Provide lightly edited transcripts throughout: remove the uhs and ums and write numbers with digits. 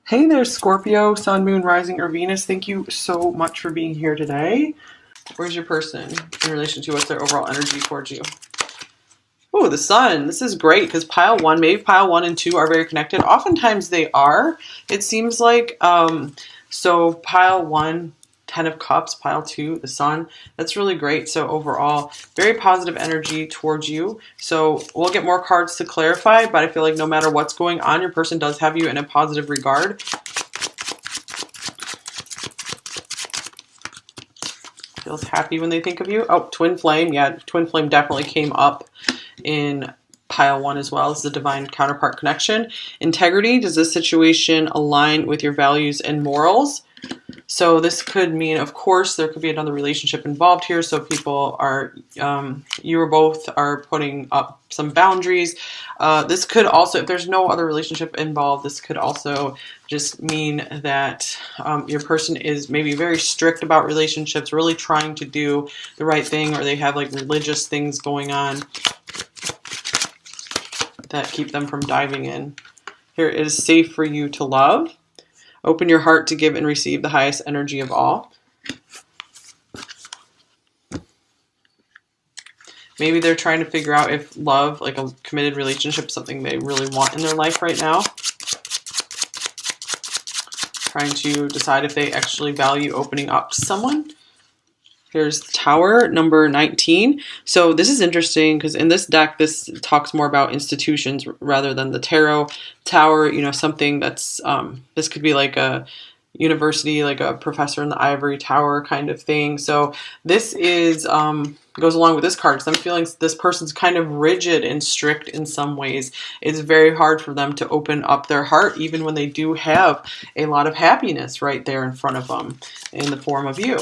Hey there, Scorpio, Sun, Moon, Rising, or Venus. Thank you so much for being here today. Where's your person in relation to what's their overall energy towards you? Oh, the Sun. This is great because pile one, maybe pile one and two are very connected. Oftentimes they are. It seems like so pile one, 10 of Cups, pile two, the Sun. That's really great. So overall, very positive energy towards you. So we'll get more cards to clarify, but I feel like no matter what's going on, your person does have you in a positive regard. Feels happy when they think of you. Oh, twin flame. Yeah, twin flame definitely came up in pile one as well as the divine counterpart connection. Integrity. Does this situation align with your values and morals? So this could mean, of course, there could be another relationship involved here. So people are, you or both are putting up some boundaries. This could also, if there's no other relationship involved, this could also just mean that your person is maybe very strict about relationships, really trying to do the right thing, or they have like religious things going on that keep them from diving in. Here, it is safe for you to love. Open your heart to give and receive the highest energy of all. Maybe they're trying to figure out if love, like a committed relationship, is something they really want in their life right now. Trying to decide if they actually value opening up to someone. Here's Tower, number 19. So this is interesting because in this deck, this talks more about institutions rather than the tarot. Tower, you know, something that's, this could be like a university, like a professor in the ivory tower kind of thing. So this is, goes along with this card because I'm feeling this person's kind of rigid and strict in some ways. It's very hard for them to open up their heart even when they do have a lot of happiness right there in front of them in the form of you.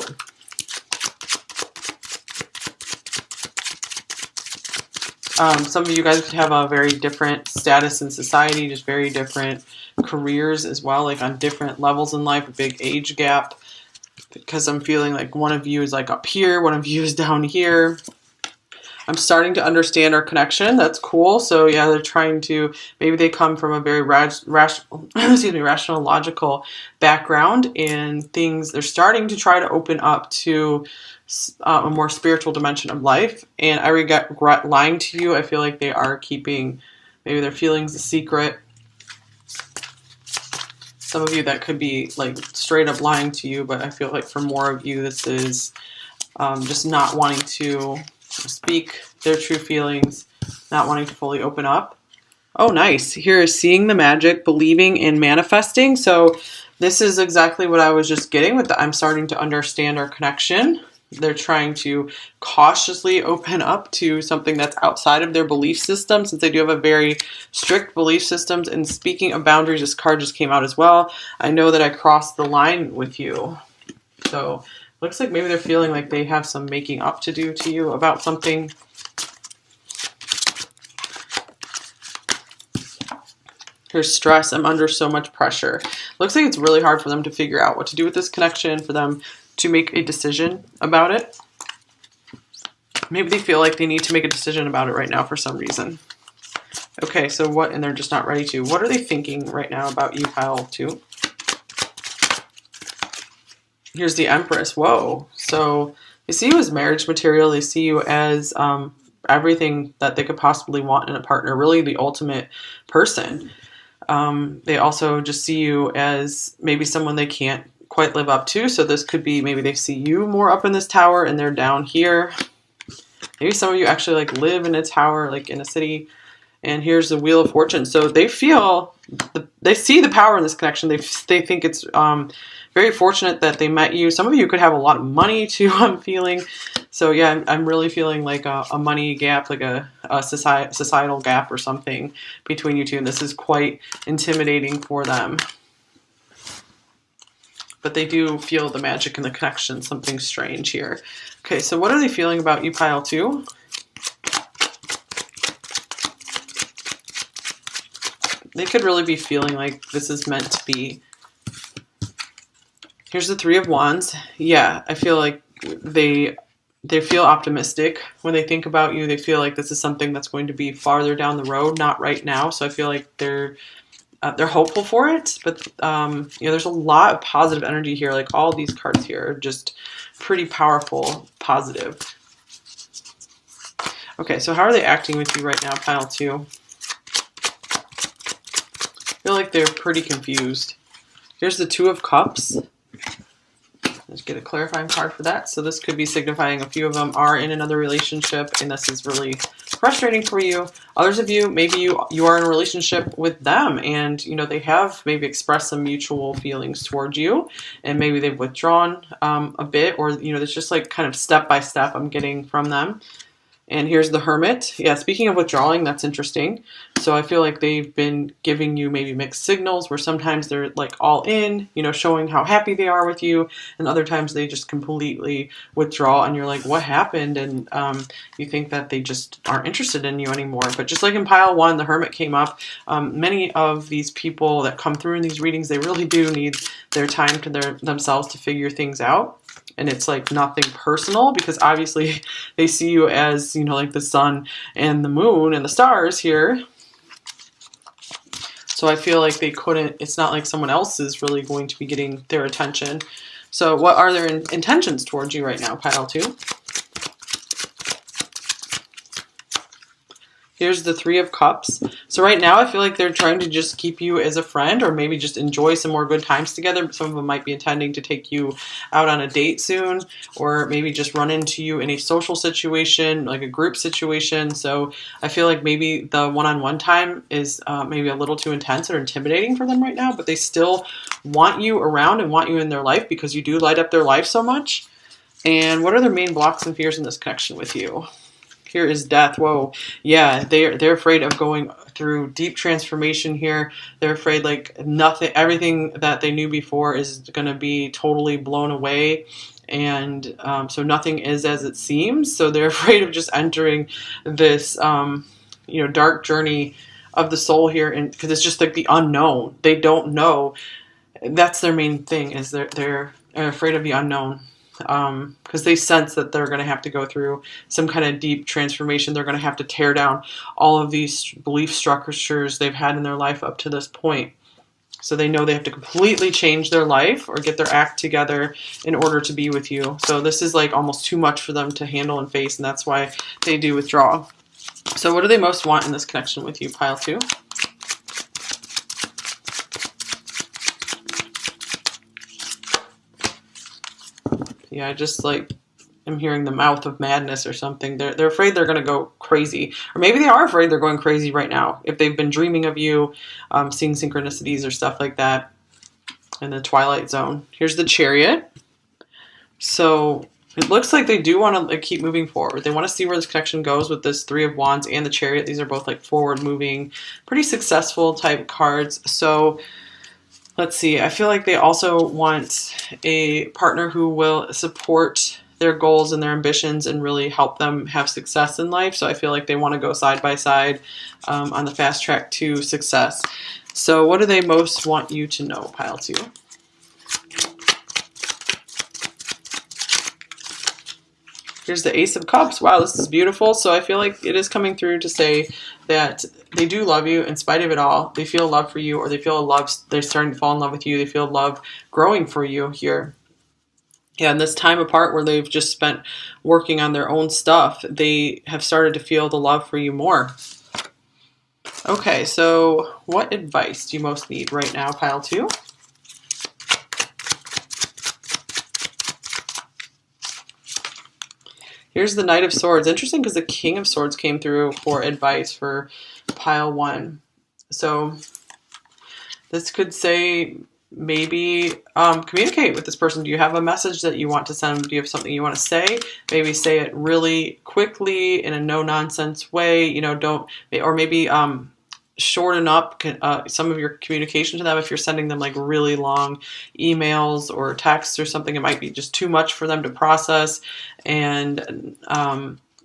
Some of you guys could have a very different status in society, just very different careers as well, like on different levels in life, a big age gap, because I'm feeling like one of you is like up here, one of you is down here. I'm starting to understand our connection. That's cool. So yeah, they're trying to, maybe they come from a very rational, logical background and things. They're starting to try to open up to a more spiritual dimension of life. And I regret lying to you. I feel like they are keeping maybe their feelings a secret. Some of you that could be like straight up lying to you, but I feel like for more of you, this is just not wanting to speak their true feelings, not wanting to fully open up. Oh, nice. Here is seeing the magic, believing, and manifesting. So this is exactly what I was just getting with the I'm starting to understand our connection. They're trying to cautiously open up to something that's outside of their belief system, since they do have a very strict belief systems. And speaking of boundaries, this card just came out as well. I know that I crossed the line with you. So looks like maybe they're feeling like they have some making up to do to you about something. Here's stress. I'm under so much pressure. Looks like it's really hard for them to figure out what to do with this connection, for them to make a decision about it. Maybe they feel like they need to make a decision about it right now for some reason. Okay, so what, and they're just not ready to. What are they thinking right now about you, pile two? Here's the Empress. Whoa. So they see you as marriage material. They see you as everything that they could possibly want in a partner, really the ultimate person. They also just see you as maybe someone they can't quite live up to. So this could be maybe they see you more up in this tower and they're down here. Maybe some of you actually like live in a tower, like in a city. And here's the Wheel of Fortune. So they feel, they see the power in this connection. They think it's very fortunate that they met you. Some of you could have a lot of money too, I'm feeling. So yeah, I'm really feeling like a money gap, like a societal gap or something between you two. And this is quite intimidating for them. But they do feel the magic in the connection, something strange here. Okay, so what are they feeling about you, pile two? They could really be feeling like this is meant to be. Here's the Three of Wands. Yeah, I feel like they feel optimistic when they think about you. They feel like this is something that's going to be farther down the road, not right now. So I feel like they're they're hopeful for it, but there's a lot of positive energy here. Like all these cards here are just pretty powerful, positive. Okay, so how are they acting with you right now, pile 2? I feel like they're pretty confused. Here's the 2 of Cups. Let's get a clarifying card for that. So this could be signifying a few of them are in another relationship, and this is really frustrating for you. Others of you, maybe you are in a relationship with them, and they have maybe expressed some mutual feelings towards you, and maybe they've withdrawn a bit, or it's just like kind of step by step I'm getting from them. And here's the Hermit. Yeah, speaking of withdrawing, that's interesting. So I feel like they've been giving you maybe mixed signals where sometimes they're like all in, showing how happy they are with you. And other times they just completely withdraw and you're like, what happened? And you think that they just aren't interested in you anymore. But just like in pile 1, the Hermit came up. Many of these people that come through in these readings, they really do need their time to themselves to figure things out. And it's like nothing personal because obviously they see you as, like the sun and the moon and the stars here. So I feel like it's not like someone else is really going to be getting their attention. So what are their intentions towards you right now, pile 2? Here's the 3 of Cups. So right now I feel like they're trying to just keep you as a friend or maybe just enjoy some more good times together. Some of them might be intending to take you out on a date soon or maybe just run into you in a social situation, like a group situation. So I feel like maybe the one-on-one time is maybe a little too intense or intimidating for them right now, but they still want you around and want you in their life because you do light up their life so much. And what are their main blocks and fears in this connection with you? Here is Death. Whoa. Yeah, they're afraid of going through deep transformation here. They're afraid like everything that they knew before is going to be totally blown away. And so nothing is as it seems. So they're afraid of just entering this, dark journey of the soul here. And because it's just like the unknown. They don't know. That's their main thing is they're afraid of the unknown. Because they sense that they're going to have to go through some kind of deep transformation. They're going to have to tear down all of these belief structures they've had in their life up to this point. So they know they have to completely change their life or get their act together in order to be with you. So this is like almost too much for them to handle and face, and that's why they do withdraw. So what do they most want in this connection with you, pile 2? Yeah, I just like am hearing the mouth of madness or something. They're afraid they're going to go crazy. Or maybe they are afraid they're going crazy right now. If they've been dreaming of you, seeing synchronicities or stuff like that in the Twilight Zone. Here's the Chariot. So it looks like they do want to keep moving forward. They want to see where this connection goes with this 3 of Wands and the Chariot. These are both like forward moving, pretty successful type cards. So let's see. I feel like they also want a partner who will support their goals and their ambitions and really help them have success in life. So I feel like they want to go side by side on the fast track to success. So what do they most want you to know, pile 2? Here's the Ace of Cups. Wow, this is beautiful. So I feel like it is coming through to say that they do love you in spite of it all. They feel love for you, or they feel love, they're starting to fall in love with you. They feel love growing for you here. Yeah, in this time apart where they've just spent working on their own stuff, they have started to feel the love for you more. Okay, so what advice do you most need right now, pile 2? Here's the Knight of Swords. Interesting because the King of Swords came through for advice for pile 1. So this could say maybe communicate with this person. Do you have a message that you want to send? Do you have something you want to say? Maybe say it really quickly in a no-nonsense way. Or maybe shorten up some of your communication to them. If you're sending them like really long emails or texts or something, it might be just too much for them to process. And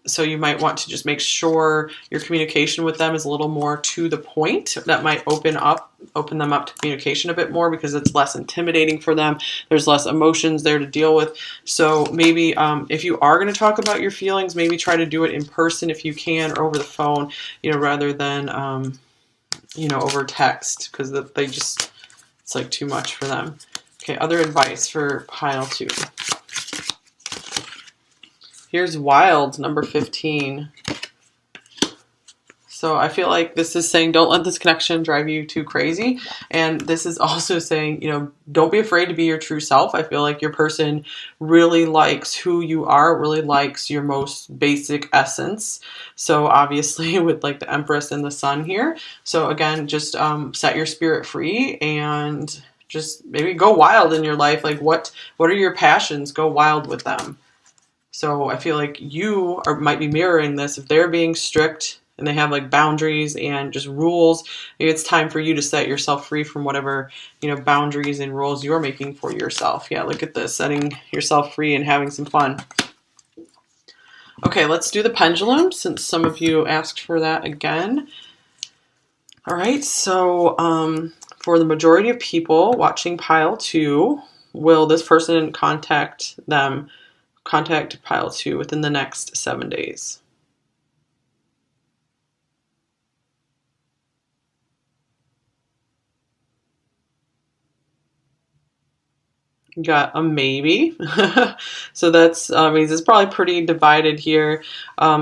so you might want to just make sure your communication with them is a little more to the point. That might open them up to communication a bit more because it's less intimidating for them. There's less emotions there to deal with. So maybe if you are going to talk about your feelings, maybe try to do it in person if you can, or over the phone, rather than you know, over text, because they just, it's like too much for them. Okay, other advice for pile 2. Here's Wild, number 15. So I feel like this is saying don't let this connection drive you too crazy. And this is also saying, you know, don't be afraid to be your true self. I feel like your person really likes who you are, really likes your most basic essence. So obviously with like the Empress and the Sun here. So again, just set your spirit free and just maybe go wild in your life. Like what are your passions? Go wild with them. So I feel like you might be mirroring this. If they're being strict and they have like boundaries and just rules, maybe it's time for you to set yourself free from whatever, you know, boundaries and rules you're making for yourself. Yeah, look at this, setting yourself free and having some fun. Okay, let's do the pendulum since some of you asked for that again. All right, so for the majority of people watching pile 2, will this person contact pile 2 within the next 7 days? Got a maybe. So that's means it's probably pretty divided here.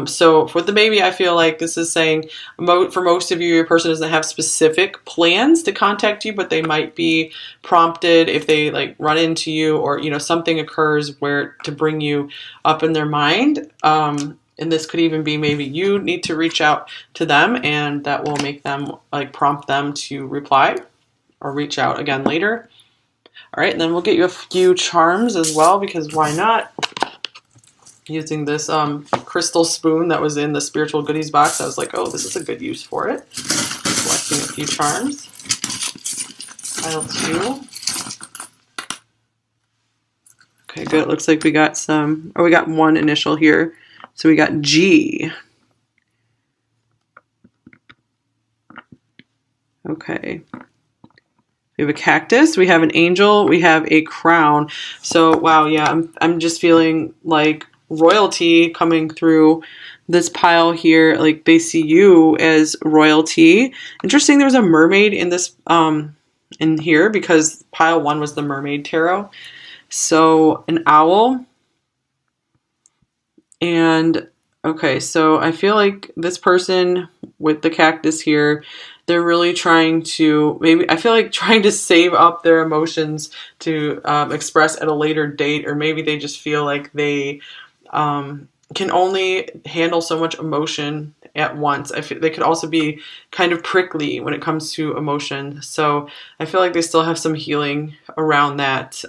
So for the maybe, I feel like this is saying for most of you, your person doesn't have specific plans to contact you, but they might be prompted if they like run into you, or you know, something occurs where to bring you up in their mind. And this could even be maybe you need to reach out to them, and that will make them like prompt them to reply or reach out again later. All right, and then we'll get you a few charms as well, because why not? Using this crystal spoon that was in the spiritual goodies box, I was like, oh, this is a good use for it. Selecting a few charms. Pile 2. Okay, good. It looks like we got we got one initial here. So we got G. Okay. We have a cactus, we have an angel, we have a crown. So wow, yeah, I'm just feeling like royalty coming through this pile here. Like they see you as royalty. Interesting, there was a mermaid in this in here, because pile 1 was the mermaid tarot. So an owl. And okay, so I feel like this person with the cactus here, they're really trying to, maybe, I feel like trying to save up their emotions to express at a later date, or maybe they just feel like they can only handle so much emotion at once. I feel they could also be kind of prickly when it comes to emotion. So I feel like they still have some healing around that.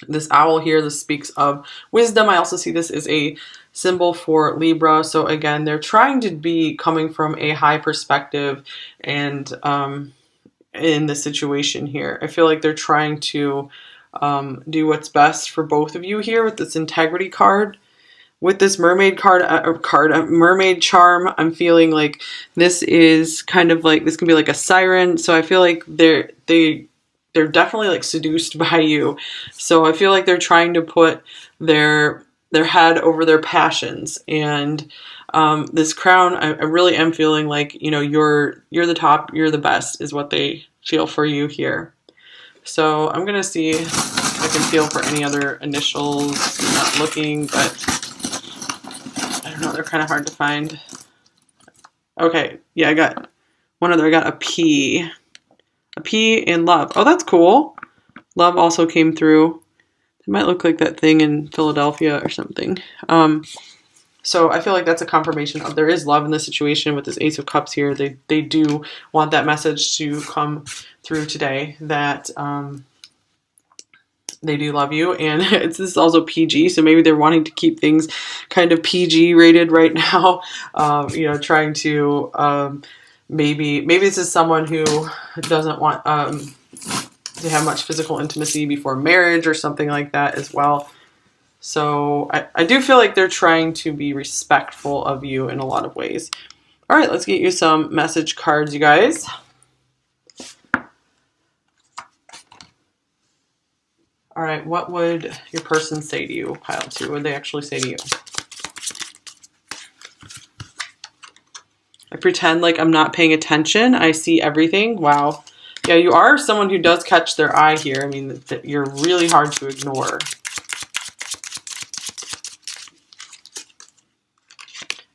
This owl here, this speaks of wisdom. I also see this as a symbol for Libra. So again, they're trying to be coming from a high perspective and in the situation here. I feel like they're trying to do what's best for both of you here with this integrity card. With this mermaid mermaid charm, I'm feeling like this is kind of like, this can be like a siren. So I feel like they're definitely like seduced by you. So I feel like they're trying to put their head over their passions. And this crown, I really am feeling like, you know, you're the top, you're the best is what they feel for you here. So I'm gonna see if I can feel for any other initials. I'm not looking, but I don't know, they're kind of hard to find. Okay, yeah, I got one other. I got a P. A P and love. Oh, that's cool. Love also came through. It might look like that thing in Philadelphia or something. So I feel like that's a confirmation of there is love in this situation with this Ace of Cups here. They do want that message to come through today, that they do love you. And this is also PG, so maybe they're wanting to keep things kind of PG rated right now. You know, trying to maybe this is someone who doesn't want to have much physical intimacy before marriage or something like that as well. So I do feel like they're trying to be respectful of you in a lot of ways. All right, let's get you some message cards, you guys. All right, what would your person say to you, pile 2? What would they actually say to you? pretend like I'm not paying attention. I see everything. Wow. Yeah, you are someone who does catch their eye here. I mean, you're really hard to ignore.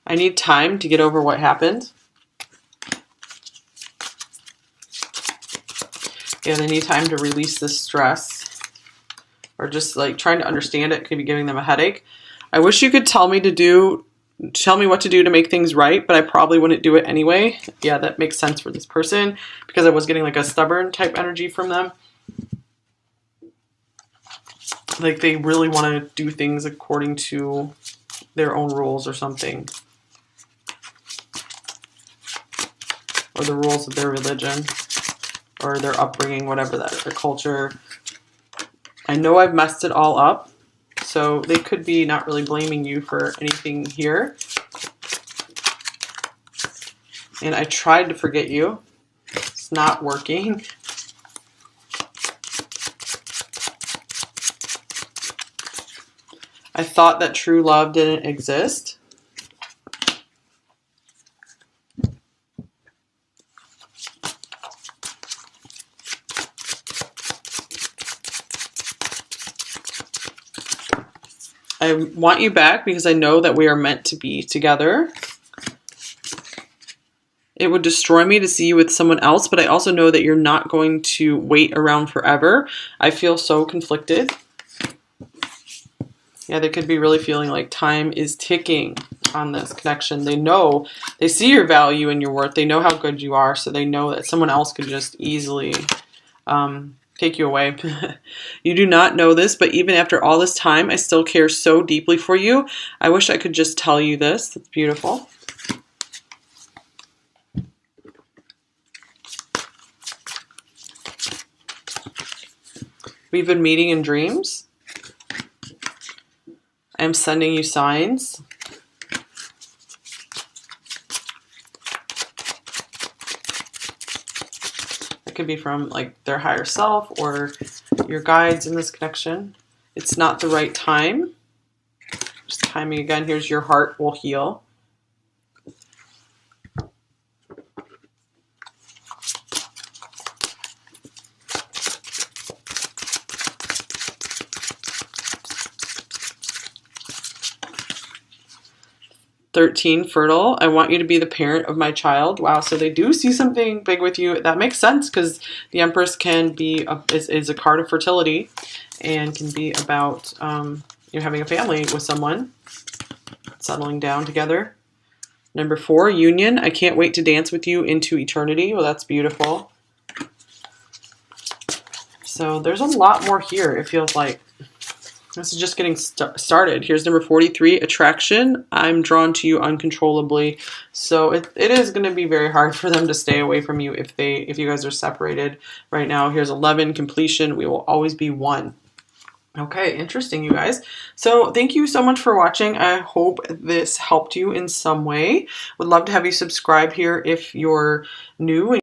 I need time to get over what happened. Yeah, they need time to release this stress. Or just like trying to understand it could be giving them a headache. I wish you could tell me what to do to make things right, but I probably wouldn't do it anyway. Yeah, that makes sense for this person because I was getting like a stubborn type energy from them. Like they really want to do things according to their own rules or something. Or the rules of their religion or their upbringing, whatever that is, their culture. I know I've messed it all up. So they could be not really blaming you for anything here. And I tried to forget you. It's not working. I thought that true love didn't exist. I want you back because I know that we are meant to be together. It would destroy me to see you with someone else, but I also know that you're not going to wait around forever. I feel so conflicted. Yeah, they could be really feeling like time is ticking on this connection. They know, they see your value and your worth. They know how good you are, so they know that someone else could just easily take you away. You do not know this, but even after all this time, I still care so deeply for you. I wish I could just tell you this. That's beautiful. We've been meeting in dreams. I'm sending you signs. It could be from like their higher self or your guides in this connection. It's not the right time. Just timing again. Here's your heart will heal. "13, fertile. I want you to be the parent of my child." Wow, so they do see something big with you. That makes sense because the Empress can be is a card of fertility and can be about having a family with someone, settling down together. Number 4, union. I can't wait to dance with you into eternity. Well, that's beautiful. So there's a lot more here, it feels like. This is just getting started. Here's number 43, attraction. I'm drawn to you uncontrollably. So it is going to be very hard for them to stay away from you if you guys are separated right now. Here's 11, completion. We will always be one. Okay, interesting, you guys. So thank you so much for watching. I hope this helped you in some way. Would love to have you subscribe here if you're new.